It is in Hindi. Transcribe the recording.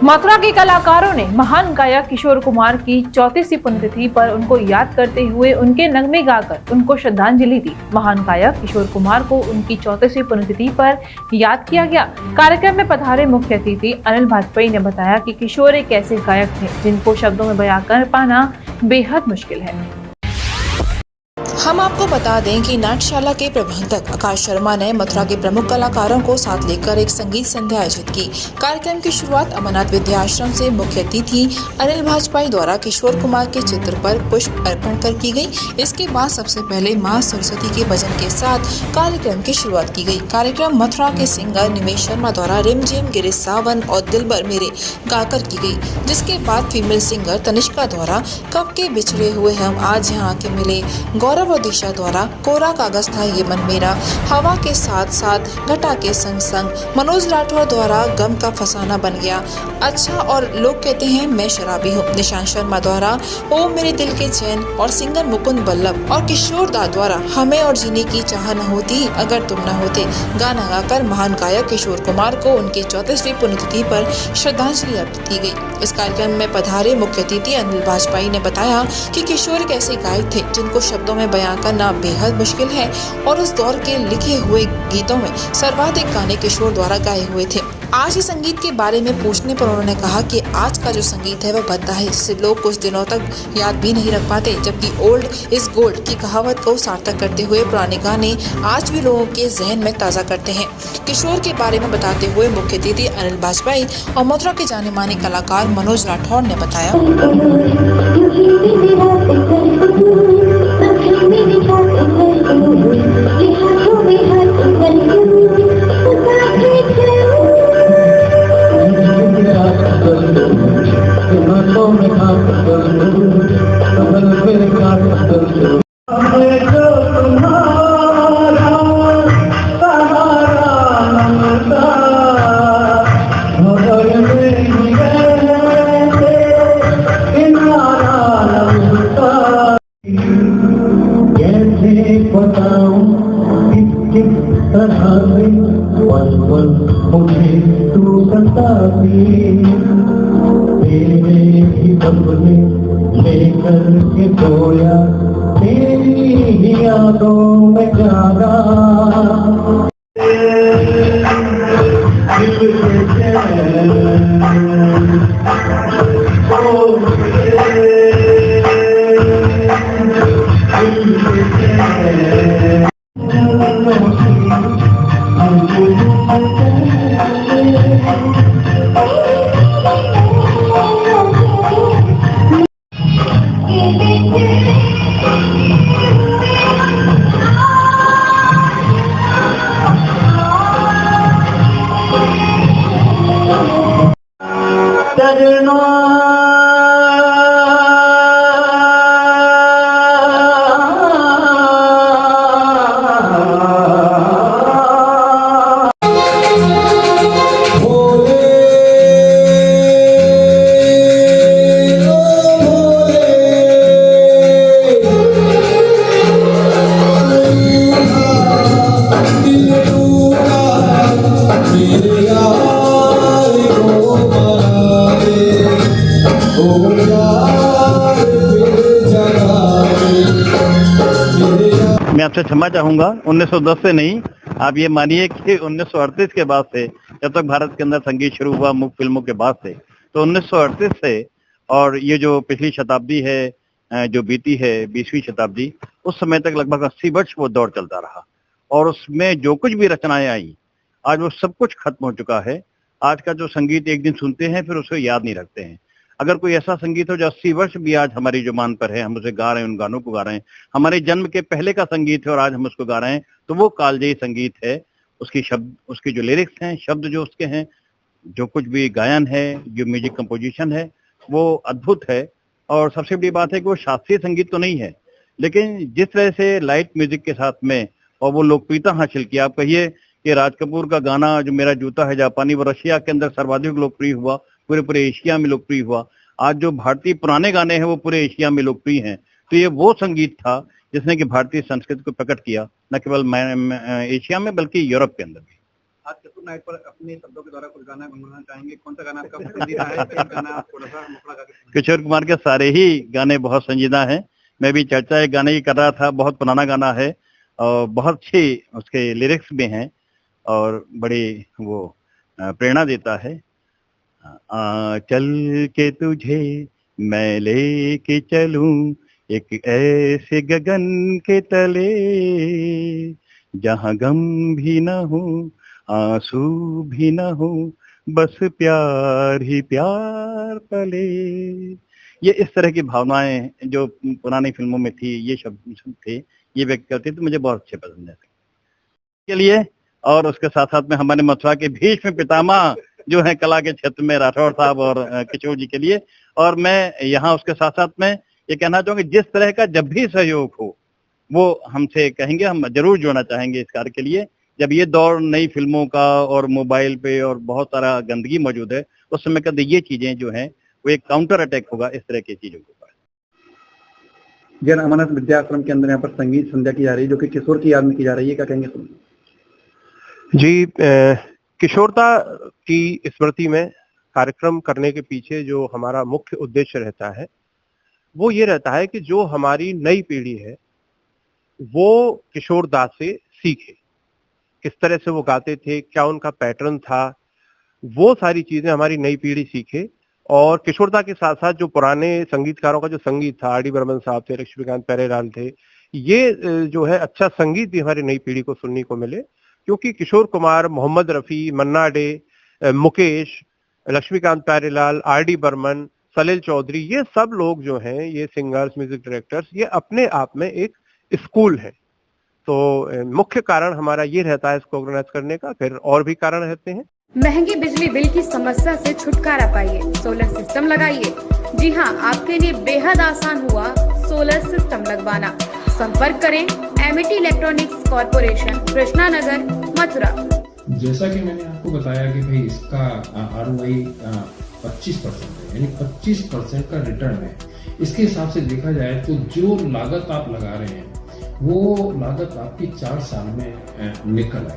मथुरा के कलाकारों ने महान गायक किशोर कुमार की 34वीं पुण्यतिथि पर उनको याद करते हुए उनके नगमे गाकर उनको श्रद्धांजलि दी। महान गायक किशोर कुमार को उनकी 34वीं पुण्यतिथि पर याद किया गया। कार्यक्रम में पधारे मुख्य अतिथि अनिल भाजपेयी ने बताया कि किशोर एक ऐसे गायक थे जिनको शब्दों में बयां कर पाना बेहद मुश्किल है। हम आपको बता दें कि नाट्यशाला के प्रबंधक आकाश शर्मा ने मथुरा के प्रमुख कलाकारों को साथ लेकर एक संगीत संध्या आयोजित की। कार्यक्रम की शुरुआत अमरनाथ विद्याश्रम से मुख्य अतिथि अनिल भाजपेयी द्वारा किशोर कुमार के चित्र पर पुष्प अर्पण कर की गई। इसके बाद सबसे पहले मां सरस्वती के भजन के साथ कार्यक्रम की शुरुआत की गई। कार्यक्रम मथुरा के सिंगर निमेश शर्मा द्वारा रिमझिम गिरे सावन और दिलबर मेरे गाकर की गई, जिसके बाद फीमेल सिंगर तनिष्का द्वारा कब के बिछड़े हुए हम आज यहाँ आके मिले, गौरव दिशा द्वारा कोरा कागज था ये मन मेरा, हवा के साथ साथ घटा के संग संग, मनोज राठौर द्वारा गम का फसाना बन गया, अच्छा और लोग कहते हैं मैं शराबी हूँ, निशांत शर्मा द्वारा ओ मेरे दिल के चैन और सिंगर मुकुंद बल्लभ और किशोर दा द्वारा हमें और जीने की चाह न होती अगर तुम न होते गाना गाकर महान गायक किशोर कुमार को उनकी 34वीं पुण्यतिथि पर श्रद्धांजलि अर्पित की गई। इस कार्यक्रम में पधारे मुख्य अतिथि अनिल भाजपेयी ने बताया कि किशोर एक ऐसे गायक थे जिनको शब्दों में बयां करना बेहद मुश्किल है और उस दौर के लिखे हुए गीतों में सर्वाधिक गाने किशोर द्वारा गाए हुए थे। आज के संगीत के बारे में पूछने पर उन्होंने कहा कि आज का जो संगीत है वह बदला है, जिसे लोग कुछ दिनों तक याद भी नहीं रख पाते, जबकि ओल्ड इज गोल्ड की कहावत को सार्थक करते हुए पुराने गाने आज भी लोगों के जहन में ताज़ा करते हैं। किशोर के बारे में बताते हुए मुख्य अतिथि अनिल भाजपेयी और मथुरा के जाने माने कलाकार मनोज राठौर ने बताया। मुझे तू सताती तेरे ही बदले लेकर के सोया तेरी ही यादों में जागा मैं आपसे क्षमा चाहूंगा, 1910 से नहीं, आप ये मानिए कि 1938 के बाद से, जब तक भारत के अंदर संगीत शुरू हुआ मुख्य फिल्मों के बाद से, तो 1938 से और ये जो पिछली शताब्दी है जो बीती है 20वीं शताब्दी, उस समय तक लगभग 80 वर्ष वो दौर चलता रहा और उसमें जो कुछ भी रचनाएं आई आज वो सब कुछ खत्म हो चुका है। आज का जो संगीत एक दिन सुनते हैं फिर उसे याद नहीं रखते हैं। अगर कोई ऐसा संगीत हो जो 80 वर्ष भी आज हमारी जुबान पर है, हम उसे गा रहे हैं, उन गानों को गा रहे हैं, हमारे जन्म के पहले का संगीत है और आज हम उसको गा रहे हैं, तो वो कालजयी संगीत है। उसकी शब्द, उसकी जो लिरिक्स हैं, शब्द जो उसके हैं, जो कुछ भी गायन है, जो म्यूजिक कंपोजिशन है, वो अद्भुत है। और सबसे बड़ी बात है कि वो शास्त्रीय संगीत तो नहीं है, लेकिन जिस तरह से लाइट म्यूजिक के साथ में और वो लोकप्रियता हासिल की, आप कहिए कि राज कपूर का गाना जो मेरा जूता है जापानी, वो रशिया के अंदर सर्वाधिक लोकप्रिय हुआ, पूरे एशिया में लोकप्रिय हुआ। आज जो भारतीय पुराने गाने हैं वो पूरे एशिया में लोकप्रिय हैं। तो ये वो संगीत था जिसने कि भारतीय संस्कृति को प्रकट किया, न केवल एशिया में बल्कि यूरोप के अंदर भी। आज चतुर नाइट पर अपने शब्दों के द्वारा कुछ गाना गुनगुनाना चाहेंगे? कौन सा गाना आपका पसंदीदा है? एक गाना आप थोड़ा सा मुखड़ा गा के सुनाइए। किशोर कुमार के सारे ही गाने बहुत संजीदा हैं। मैं भी चर्चा एक गाने की कर रहा था, बहुत पुराना गाना है और बहुत अच्छी उसके लिरिक्स भी हैं और बड़ी वो प्रेरणा देता है। चल के तुझे मैं लेके चलूं एक ऐसे गगन के तले, जहां गम भी न हो आंसू भी न हो, बस प्यार ही प्यार पले। ये इस तरह की भावनाएं जो पुरानी फिल्मों में थी, ये शब्द थे, ये व्यक्त करते तो मुझे बहुत अच्छे पसंद है के लिए। और उसके साथ साथ में हमारे मथुरा के भीष्म पितामह जो है कला के क्षेत्र में, राठौर साहब और किशोर जी के लिए। और मैं यहाँ उसके साथ साथ में ये कहना चाहूंगा, जिस तरह का जब भी सहयोग हो वो हमसे कहेंगे, हम जरूर जोड़ना चाहेंगे इस कार्य के लिए। जब ये दौर नई फिल्मों का और मोबाइल पे और बहुत सारा गंदगी मौजूद है, उस समय कहते ये चीजें जो हैं वो एक काउंटर अटैक होगा इस तरह की चीजों के ऊपर। जैन अमरनाथ विद्याश्रम के अंदर यहाँ पर संगीत संध्या की जा रही है, जो कि किशोर की याद में की जा रही है, क्या कहेंगे? जी, किशोरता की स्मृति में कार्यक्रम करने के पीछे जो हमारा मुख्य उद्देश्य रहता है वो ये रहता है कि जो हमारी नई पीढ़ी है वो किशोरदा से सीखे, किस तरह से वो गाते थे, क्या उनका पैटर्न था, वो सारी चीजें हमारी नई पीढ़ी सीखे। और किशोरदा के साथ साथ जो पुराने संगीतकारों का जो संगीत था, आर डी बर्मन साहब थे, लक्ष्मीकांत प्यारेलाल थे, ये जो है अच्छा संगीत भी हमारी नई पीढ़ी को सुनने को मिले। क्योंकि किशोर कुमार, मोहम्मद रफी, मन्ना डे, मुकेश, लक्ष्मीकांत प्यारेलाल, आर डी बर्मन, सलील चौधरी, ये सब लोग जो हैं, ये सिंगर्स, म्यूजिक डायरेक्टर्स, ये अपने आप में एक स्कूल है। तो मुख्य कारण हमारा ये रहता है इसको ऑर्गेनाइज करने का। फिर और भी कारण रहते हैं। महंगी बिजली बिल की समस्या से छुटकारा पाइए, सोलर सिस्टम लगाइए। जी हां, आपके लिए बेहद आसान हुआ सोलर सिस्टम लगवाना। संपर्क करें Amity electronics corporation, Krishna Nagar, Mathura. जैसा कि मैंने आपको बताया कि भाई इसका ROI 25% है, यानी 25% का रिटर्न है। इसके हिसाब से देखा जाए तो जो लागत आप लगा रहे हैं वो लागत आपकी 4 साल में निकल आएगी।